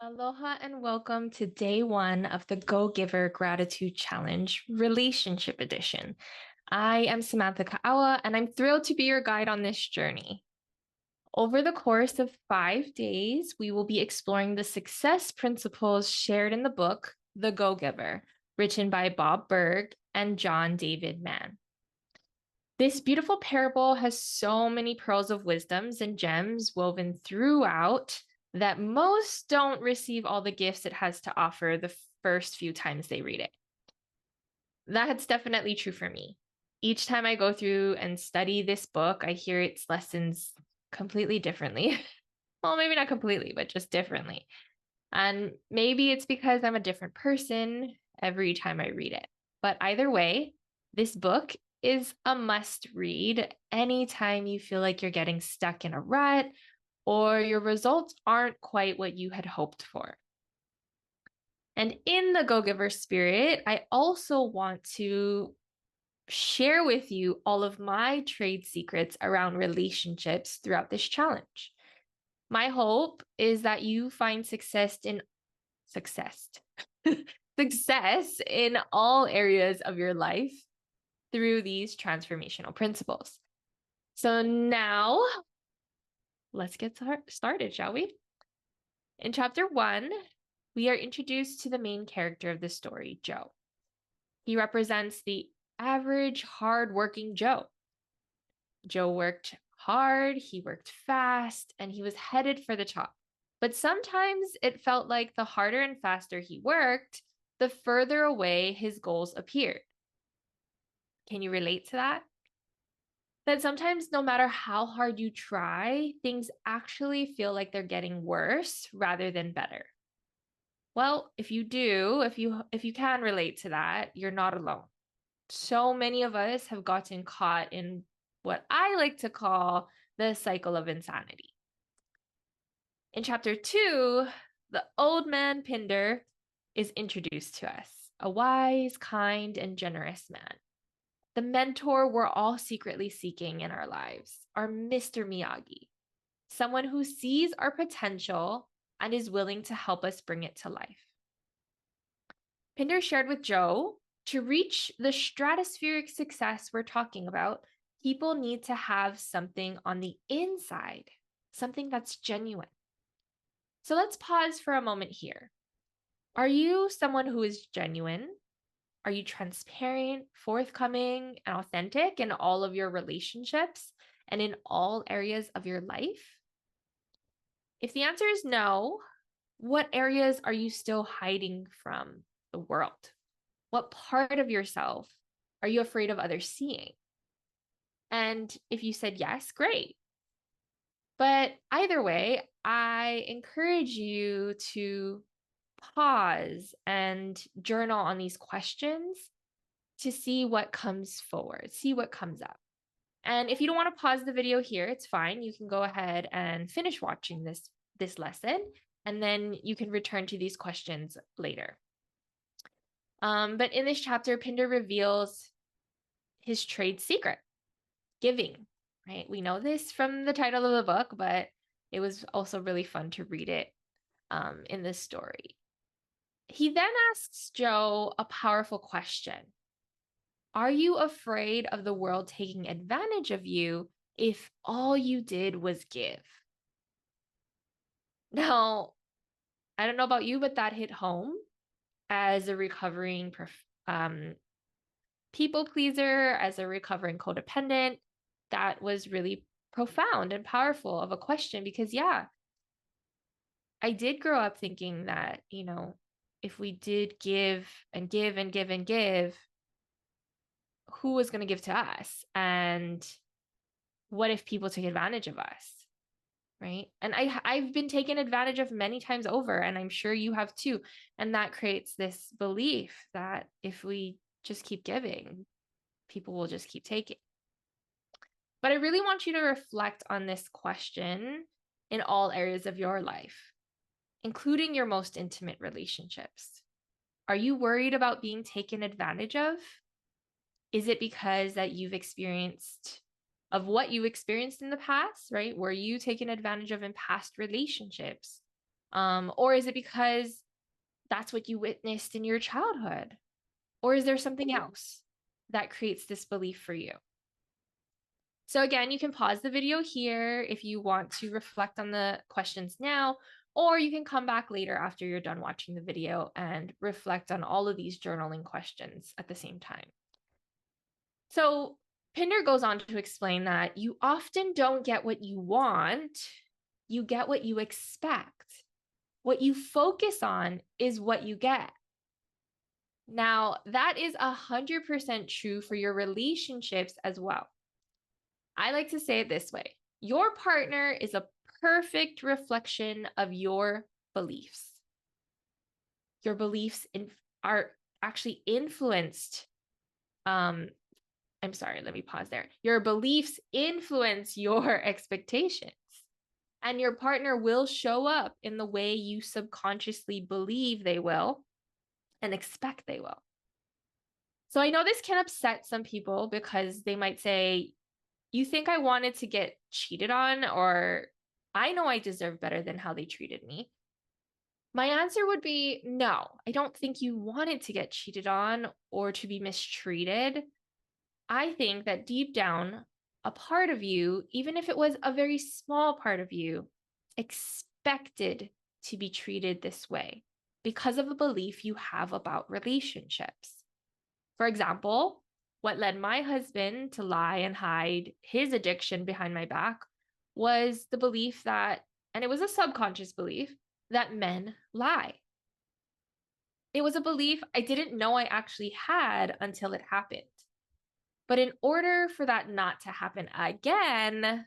Aloha and welcome to day one of the Go Giver Gratitude Challenge Relationship Edition. I am Samantha Ka'awa, and I'm thrilled to be your guide on this journey. Over the course of 5 days, we will be exploring the success principles shared in the book, The Go Giver, written by Bob Burg and John David Mann. This beautiful parable has so many pearls of wisdoms and gems woven throughout that most don't receive all the gifts it has to offer the first few times they read it. That's definitely true for me. Each time I go through and study this book, I hear its lessons completely differently. Well, maybe not completely, but just differently. And maybe it's because I'm a different person every time I read it. But either way, this book is a must read anytime you feel like you're getting stuck in a rut or your results aren't quite what you had hoped for. And in the Go Giver spirit, I also want to share with you all of my trade secrets around relationships throughout this challenge. My hope is that you find success success in all areas of your life through these transformational principles. So now let's get started, shall we? In chapter 1, we are introduced to the main character of the story, Joe. He represents the average hardworking Joe. Joe worked hard, he worked fast, and he was headed for the top. But sometimes it felt like the harder and faster he worked, the further away his goals appeared. Can you relate to that? That sometimes, no matter how hard you try, things actually feel like they're getting worse rather than better. Well, if you do, if you can relate to that, you're not alone. So many of us have gotten caught in what I like to call the cycle of insanity. In chapter 2, the old man Pinder is introduced to us, a wise, kind, and generous man. The mentor we're all secretly seeking in our lives, our Mr. Miyagi, someone who sees our potential and is willing to help us bring it to life. Pinder shared with Joe, to reach the stratospheric success we're talking about, people need to have something on the inside, something that's genuine. So let's pause for a moment here. Are you someone who is genuine? Are you transparent, forthcoming, and authentic in all of your relationships and in all areas of your life? If the answer is no, what areas are you still hiding from the world? What part of yourself are you afraid of others seeing? And if you said yes, great. But either way, I encourage you to pause and journal on these questions to see what comes forward, see what comes up. And if you don't want to pause the video here, it's fine. You can go ahead and finish watching this lesson, and then you can return to these questions later. But in this chapter, Pinder reveals his trade secret, giving, right? We know this from the title of the book, but it was also really fun to read it in this story. He then asks Joe a powerful question. Are you afraid of the world taking advantage of you if all you did was give? Now, I don't know about you, but that hit home as a recovering people pleaser, as a recovering codependent. That was really profound and powerful of a question because, yeah, I did grow up thinking that, if we did give and give and give and give, who was going to give to us? And what if people take advantage of us? Right. And I've been taken advantage of many times over, and I'm sure you have too. And that creates this belief that if we just keep giving, people will just keep taking. But I really want you to reflect on this question in all areas of your life, including your most intimate relationships. Are you worried about being taken advantage of? Is it because that you've experienced of what you experienced in the past, right? Were you taken advantage of in past relationships? Or is it because that's what you witnessed in your childhood? Or is there something else that creates this belief for you? So again, you can pause the video here if you want to reflect on the questions now, or you can come back later after you're done watching the video and reflect on all of these journaling questions at the same time. So Pinder goes on to explain that you often don't get what you want, you get what you expect. What you focus on is what you get. Now, that is 100% true for your relationships as well. I like to say it this way: your partner is a perfect reflection of your beliefs. Your beliefs are actually influenced. I'm sorry, let me pause there. Your beliefs influence your expectations, and your partner will show up in the way you subconsciously believe they will and expect they will. So I know this can upset some people because they might say, you think I wanted to get cheated on, or I know I deserve better than how they treated me? My answer would be no, I don't think you wanted to get cheated on or to be mistreated. I think that deep down, a part of you, even if it was a very small part of you, expected to be treated this way because of a belief you have about relationships. For example, what led my husband to lie and hide his addiction behind my back was the belief that, and it was a subconscious belief, that men lie. It was a belief I didn't know I actually had until it happened. But in order for that not to happen again,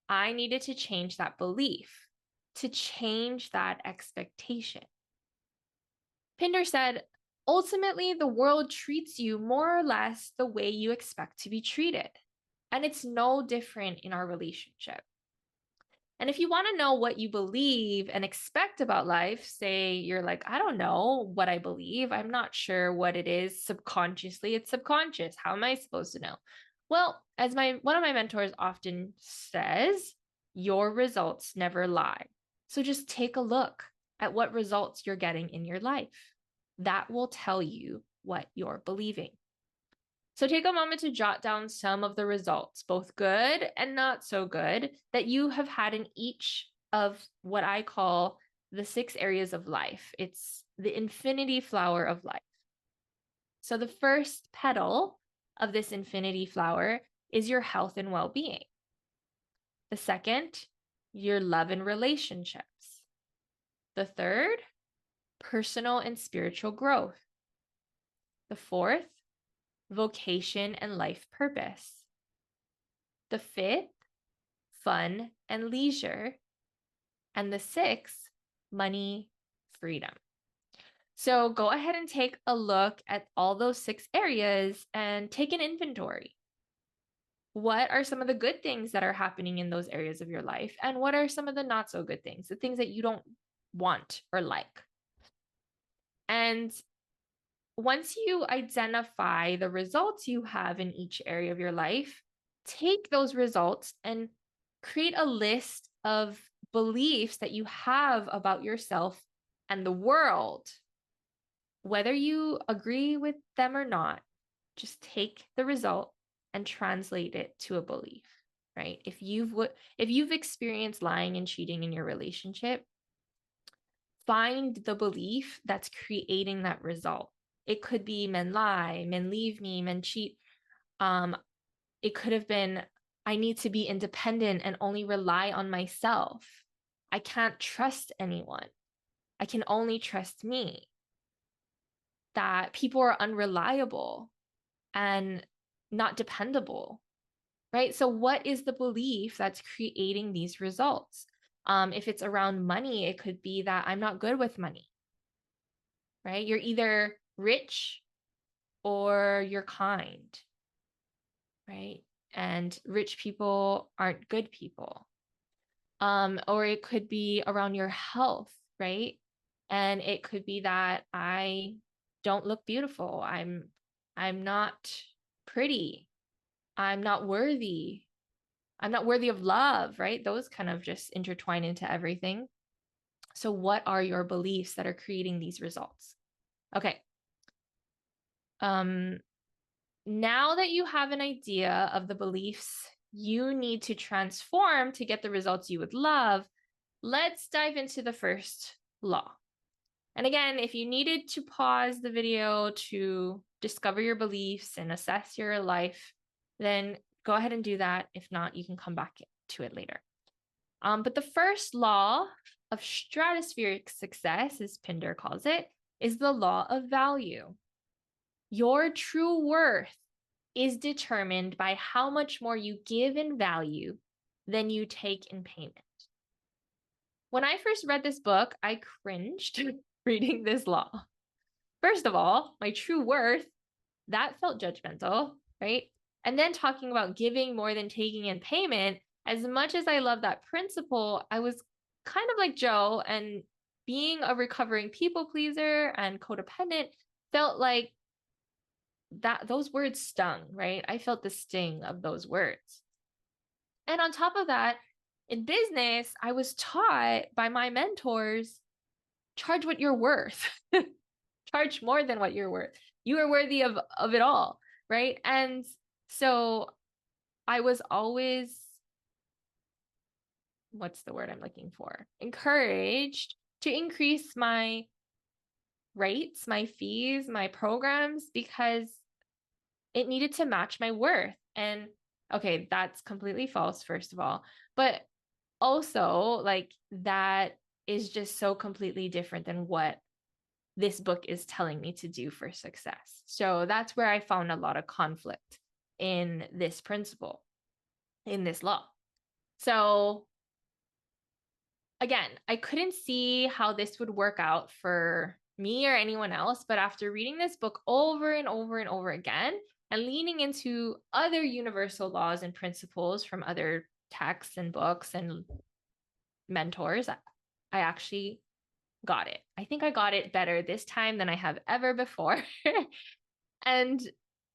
I needed to change that belief, to change that expectation. Pinder said, ultimately, the world treats you more or less the way you expect to be treated. And it's no different in our relationship. And if you want to know what you believe and expect about life, say you're like, I don't know what I believe. I'm not sure what it is subconsciously. It's subconscious. How am I supposed to know? Well, as one of my mentors often says, your results never lie. So just take a look at what results you're getting in your life. That will tell you what you're believing. So take a moment to jot down some of the results, both good and not so good, that you have had in each of what I call the 6 areas of life. It's the infinity flower of life. So the first petal of this infinity flower is your health and well-being. The second, your love and relationships. The third, personal and spiritual growth. The fourth, vocation and life purpose. The fifth, fun and leisure. And the sixth, money, freedom. So go ahead and take a look at all those 6 areas and take an inventory. What are some of the good things that are happening in those areas of your life? And what are some of the not so good things, the things that you don't want or like? And once you identify the results you have in each area of your life, take those results and create a list of beliefs that you have about yourself and the world. Whether you agree with them or not, just take the result and translate it to a belief, right? If you've experienced lying and cheating in your relationship, find the belief that's creating that result. It could be men lie, men leave me, men cheat. It could have been, I need to be independent and only rely on myself. I can't trust anyone. I can only trust me. That people are unreliable and not dependable, right? So what is the belief that's creating these results? If it's around money, it could be that I'm not good with money, right? You're either rich or you're kind, right? And rich people aren't good people. Or it could be around your health, right? And it could be that I don't look beautiful. I'm not pretty. I'm not worthy. I'm not worthy of love, right? Those kind of just intertwine into everything. So what are your beliefs that are creating these results? Okay. Now that you have an idea of the beliefs you need to transform to get the results you would love, let's dive into the first law. And again, if you needed to pause the video to discover your beliefs and assess your life, then go ahead and do that. If not, you can come back to it later. But the first law of stratospheric success, as Pindar calls it, is the law of value. Your true worth is determined by how much more you give in value than you take in payment. When I first read this book, I cringed reading this law. First of all, my true worth, that felt judgmental, right? And then talking about giving more than taking in payment, as much as I love that principle, I was kind of like Joe, and being a recovering people pleaser and codependent felt like that those words stung, right? I felt the sting of those words. And on top of that, in business, I was taught by my mentors, charge what you're worth. Charge more than what you're worth. You are worthy of it all, right? And so I was always, what's the word I'm looking for? Encouraged to increase my rates, my fees, my programs, because it needed to match my worth. And okay, that's completely false, first of all. But also, like, that is just so completely different than what this book is telling me to do for success. So that's where I found a lot of conflict in this principle, in this law. So again, I couldn't see how this would work out for me or anyone else. But after reading this book over and over and over again, and leaning into other universal laws and principles from other texts and books and mentors, I actually got it. I think I got it better this time than I have ever before. And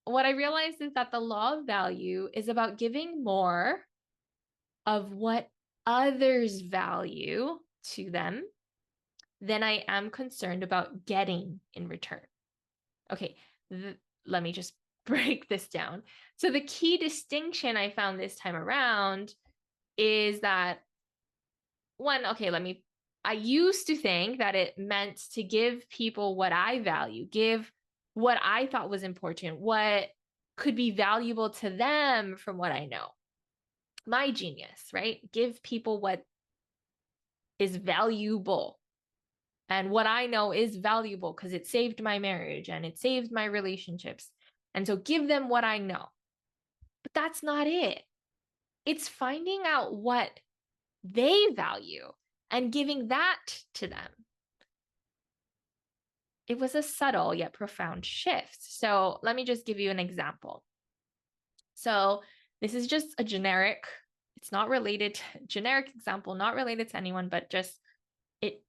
what I realized is that the law of value is about giving more of what others value to them than I am concerned about getting in return. Okay, let me just break this down. So the key distinction I found this time around is that one, okay, I used to think that it meant to give people what I value, give what I thought was important, what could be valuable to them from what I know. My genius, right? Give people what is valuable. And what I know is valuable because it saved my marriage and it saved my relationships. And so give them what I know. But that's not it. It's finding out what they value and giving that to them. It was a subtle yet profound shift. So let me just give you an example. So this is just a generic, it's not related, generic example, not related to anyone, but just it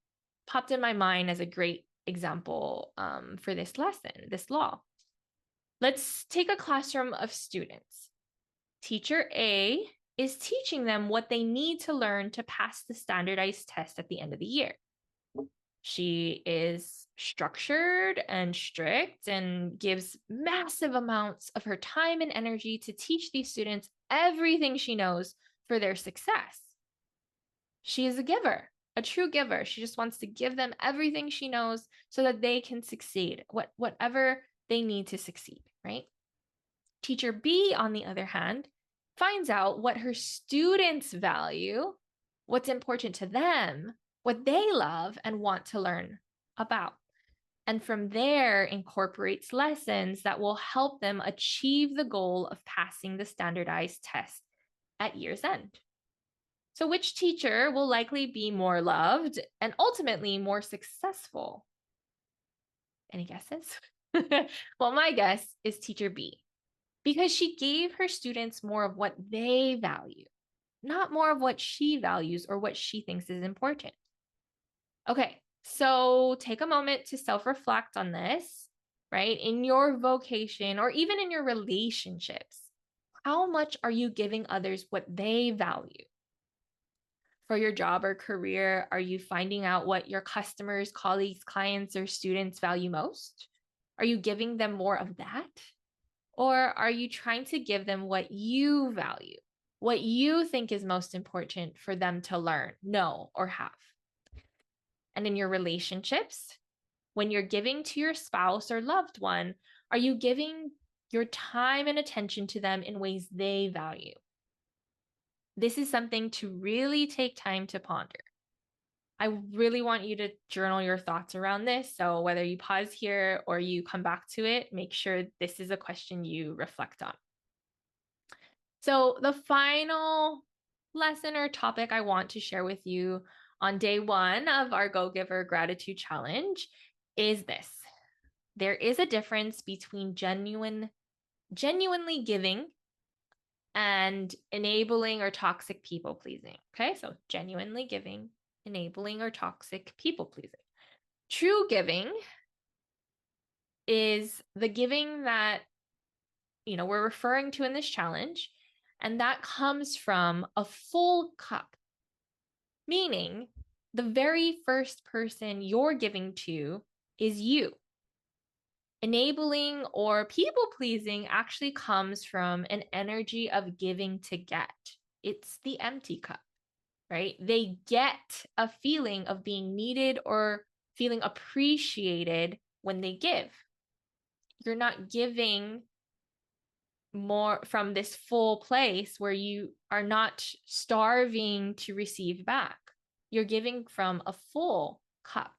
popped in my mind as a great example for this lesson, this law. Let's take a classroom of students. Teacher A is teaching them what they need to learn to pass the standardized test at the end of the year. She is structured and strict and gives massive amounts of her time and energy to teach these students everything she knows for their success. She is a giver, a true giver. She just wants to give them everything she knows so that they can succeed, whatever they need to succeed, right? Teacher B, on the other hand, finds out what her students value, what's important to them, what they love and want to learn about. And from there, incorporates lessons that will help them achieve the goal of passing the standardized test at year's end. So which teacher will likely be more loved and ultimately more successful? Any guesses? Well, my guess is teacher B, because she gave her students more of what they value, not more of what she values or what she thinks is important. Okay, so take a moment to self-reflect on this, right? In your vocation or even in your relationships, how much are you giving others what they value? for your job or career? Are you finding out what your customers, colleagues, clients, or students value most? Are you giving them more of that? Or are you trying to give them what you value, what you think is most important for them to learn, know, or have? And in your relationships, when you're giving to your spouse or loved one, are you giving your time and attention to them in ways they value? This is something to really take time to ponder. I really want you to journal your thoughts around this. So whether you pause here or you come back to it, make sure this is a question you reflect on. So the final lesson or topic I want to share with you on day 1 of our Go Giver Gratitude Challenge is this. There is a difference between genuinely giving and enabling or toxic people pleasing. Okay, so genuinely giving, enabling, or toxic people pleasing. True giving is the giving that we're referring to in this challenge, and that comes from a full cup, meaning the very first person you're giving to is you. Enabling or people pleasing actually comes from an energy of giving to get. It's the empty cup, right? They get a feeling of being needed or feeling appreciated when they give. You're not giving more from this full place where you are not starving to receive back. You're giving from a full cup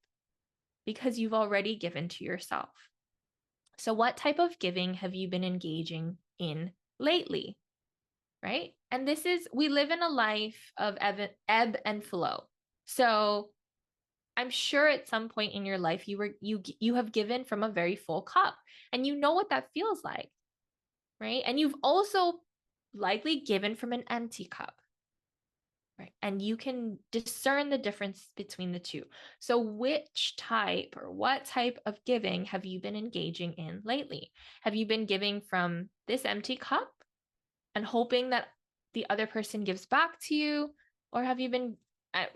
because you've already given to yourself. So what type of giving have you been engaging in lately? Right? And we live in a life of ebb and flow. So I'm sure at some point in your life you have given from a very full cup, and you know what that feels like, right? And you've also likely given from an empty cup, right? And you can discern the difference between the two. So which type or what type of giving have you been engaging in lately? Have you been giving from this empty cup and hoping that the other person gives back to you? Or have you been,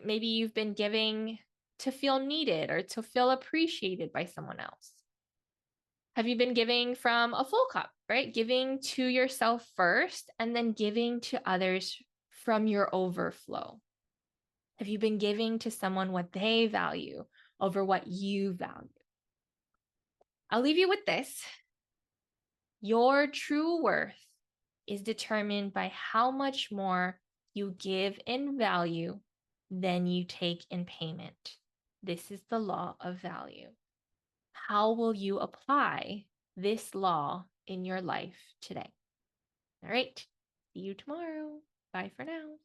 maybe you've been giving to feel needed or to feel appreciated by someone else? Have you been giving from a full cup, right? Giving to yourself first and then giving to others from your overflow? Have you been giving to someone what they value over what you value? I'll leave you with this. Your true worth is determined by how much more you give in value than you take in payment. This is the law of value. How will you apply this law in your life today? All right. See you tomorrow. Bye for now.